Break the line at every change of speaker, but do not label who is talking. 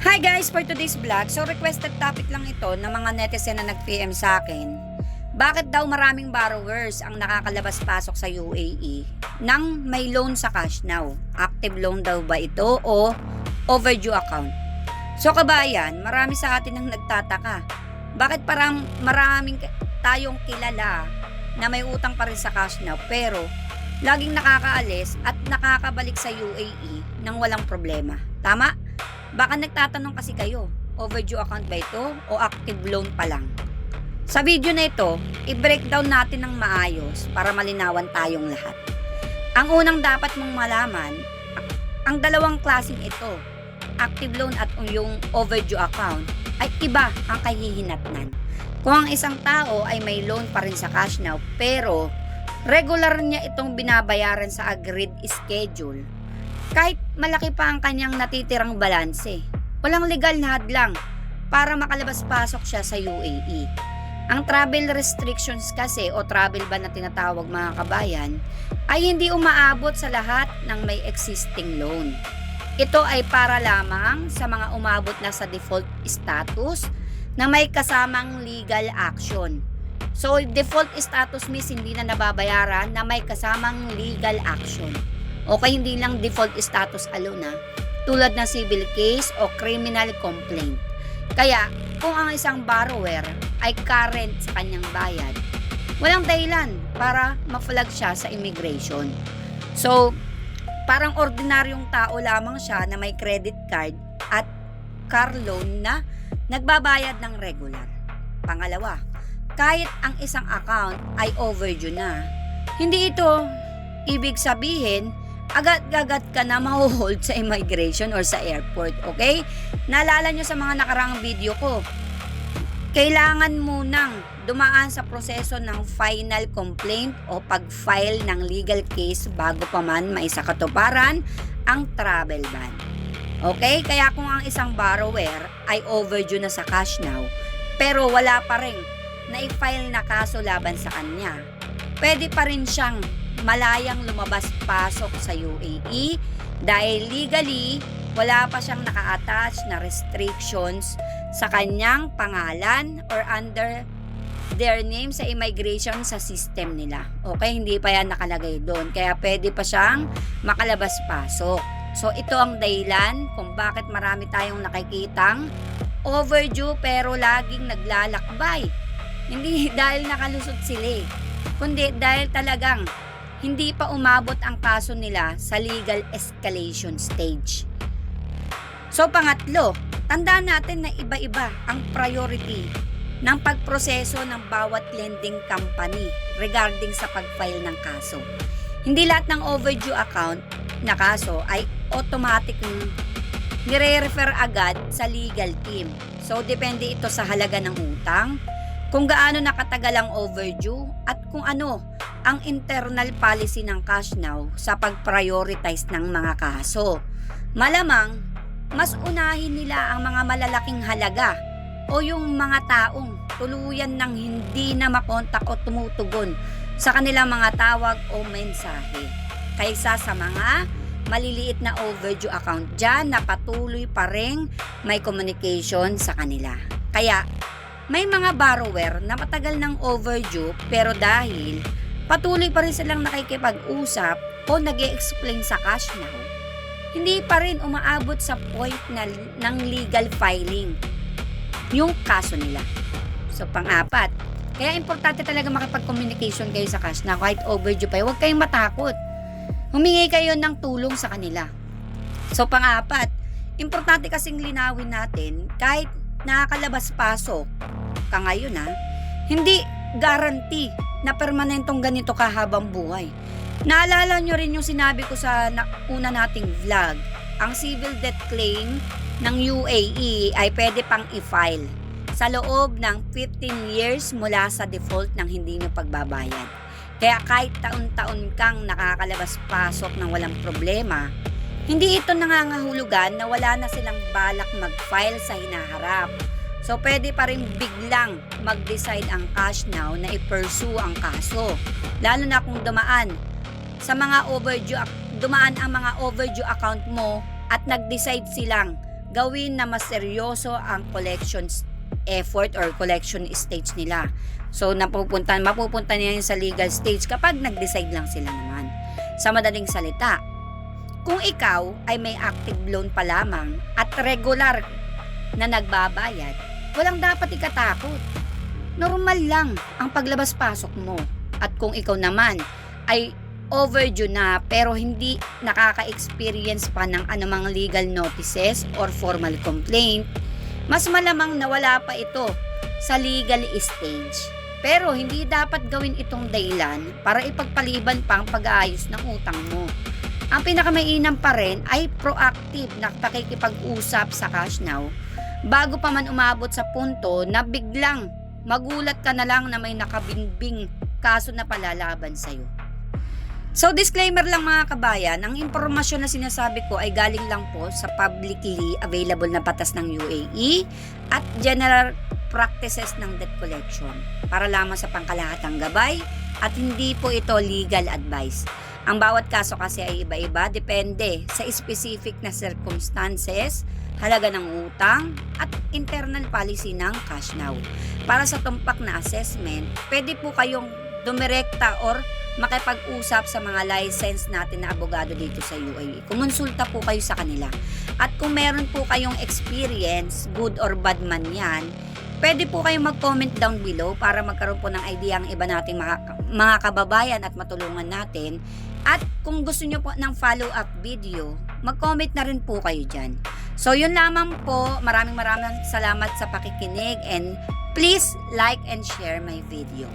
Hi guys! For today's vlog, so requested topic lang ito ng mga netizen na nag-PM sa akin. Bakit daw maraming borrowers ang nakakalabas-pasok sa UAE nang may loan sa cash now? Active loan daw ba ito o overdue account? So kabayan, marami sa atin ang nagtataka. Bakit parang maraming tayong kilala na may utang pa rin sa cash now pero laging nakakaalis at nakakabalik sa UAE nang walang problema? Tama? Baka nagtatanong kasi kayo, overdue account ba ito o active loan pa lang? Sa video na ito, i-breakdown natin ng maayos para malinawan tayong lahat. Ang unang dapat mong malaman, ang dalawang klaseng ito, active loan at yung overdue account, ay iba ang kahihinatnan. Kung ang isang tao ay may loan pa rin sa cash now, pero regular niya itong binabayaran sa agreed schedule, kahit malaki pa ang kanyang natitirang balanse, walang legal na hadlang para makalabas-pasok siya sa UAE. Ang travel restrictions kasi o travel ban na tinatawag mga kabayan ay hindi umaabot sa lahat ng may existing loan. Ito ay para lamang sa mga umabot na sa default status na may kasamang legal action. So default status means hindi na nababayaran na may kasamang legal action. Okay, hindi lang default status alone tulad na civil case o criminal complaint. Kaya, kung ang isang borrower ay current sa kanyang bayad, walang dahilan para ma-flag siya sa immigration. So, parang ordinaryong tao lamang siya na may credit card at car loan na nagbabayad ng regular. Pangalawa, kahit ang isang account ay overdue na, hindi ito ibig sabihin agad-agad ka na mahuhold sa immigration or sa airport, okay? Naalala nyo sa mga nakaraang video ko, kailangan munang dumaan sa proseso ng final complaint o pag-file ng legal case bago pa man maisakatuparan ang travel ban. Okay? Kaya kung ang isang borrower ay overdue na sa cash now, pero wala pa rin na-file na kaso laban sa kanya, pwede pa rin siyang malayang lumabas-pasok sa UAE dahil legally wala pa siyang naka-attach na restrictions sa kanyang pangalan or under their name sa immigration sa system nila. Okay, hindi pa yan nakalagay doon. Kaya pwede pa siyang makalabas-pasok. So ito ang dahilan kung bakit marami tayong nakikitang overdue pero laging naglalakbay. Hindi dahil nakalusot sila kundi dahil talagang hindi pa umabot ang kaso nila sa legal escalation stage. So pangatlo, tandaan natin na iba-iba ang priority ng pagproseso ng bawat lending company regarding sa pag-file ng kaso. Hindi lahat ng overdue account na kaso ay automatic nire-refer agad sa legal team. So depende ito sa halaga ng utang, kung gaano nakatagal ang overdue at kung ano ang internal policy ng cash now sa pag-prioritize ng mga kaso. Malamang, mas unahin nila ang mga malalaking halaga o yung mga taong tuluyan ng hindi na makontak o tumutugon sa kanilang mga tawag o mensahe kaysa sa mga maliliit na overdue account dyan na patuloy pa rin may communication sa kanila. Kaya, may mga borrower na matagal ng overdue pero dahil patuloy pa rin silang nakikipag-usap o nag-i-explain sa cash now, hindi pa rin umaabot sa point ng legal filing yung kaso nila. So, pang-apat, kaya importante talaga makipag-communication kayo sa cash now kahit overdue pa. Huwag kayong matakot. Humingi kayo ng tulong sa kanila. So, pang-apat, importante kasing linawin natin kahit nakakalabas-pasok ka ngayon hindi guarantee na permanentong ganito kahabang buhay. Naalala nyo rin yung sinabi ko sa una nating vlog, ang civil debt claim ng UAE ay pwede pang i-file sa loob ng 15 years mula sa default ng hindi nyo pagbabayad. Kaya kahit taon-taon kang nakakalabas-pasok ng walang problema, hindi ito nangangahulugan na wala na silang balak mag-file sa hinaharap. So, pwede pa rin biglang mag-decide ang cash now na i-pursue ang kaso. Lalo na kung dumaan ang mga overdue account mo at nag-decide silang gawin na mas seryoso ang collection effort or collection stage nila. So mapupunta niya yun sa legal stage kapag nag-decide lang sila naman. Sa madaling salita, kung ikaw ay may active loan pa lamang at regular na nagbabayad, walang dapat ikatakot. Normal lang ang paglabas-pasok mo. At kung ikaw naman ay overdue na pero hindi nakaka-experience pa ng anumang legal notices or formal complaint, mas malamang na wala pa ito sa legal stage. Pero hindi dapat gawin itong dahilan para ipagpaliban pa ang pag-aayos ng utang mo. Ang pinakamainam pa rin ay proactive na pakikipag-usap sa cash now bago pa man umabot sa punto na biglang magulat ka na lang na may nakabingbing kaso na palalaban sa'yo. So disclaimer lang mga kabayan, ang impormasyon na sinasabi ko ay galing lang po sa publicly available na batas ng UAE at general practices ng debt collection para lamang sa pangkalahatang gabay at hindi po ito legal advice. Ang bawat kaso kasi ay iba-iba, depende sa specific na circumstances, halaga ng utang, at internal policy ng cash now. Para sa tumpak na assessment, pwede po kayong dumirekta or makipag-usap sa mga license natin na abogado dito sa UAE. Kumonsulta po kayo sa kanila. At kung meron po kayong experience, good or bad man yan, pwede po kayong mag-comment down below para magkaroon po ng idea ang iba nating mga kababayan at matulungan natin. At kung gusto nyo po ng follow-up video, mag-comment na rin po kayo dyan. So yun lamang po, maraming salamat sa pakikinig and please like and share my video.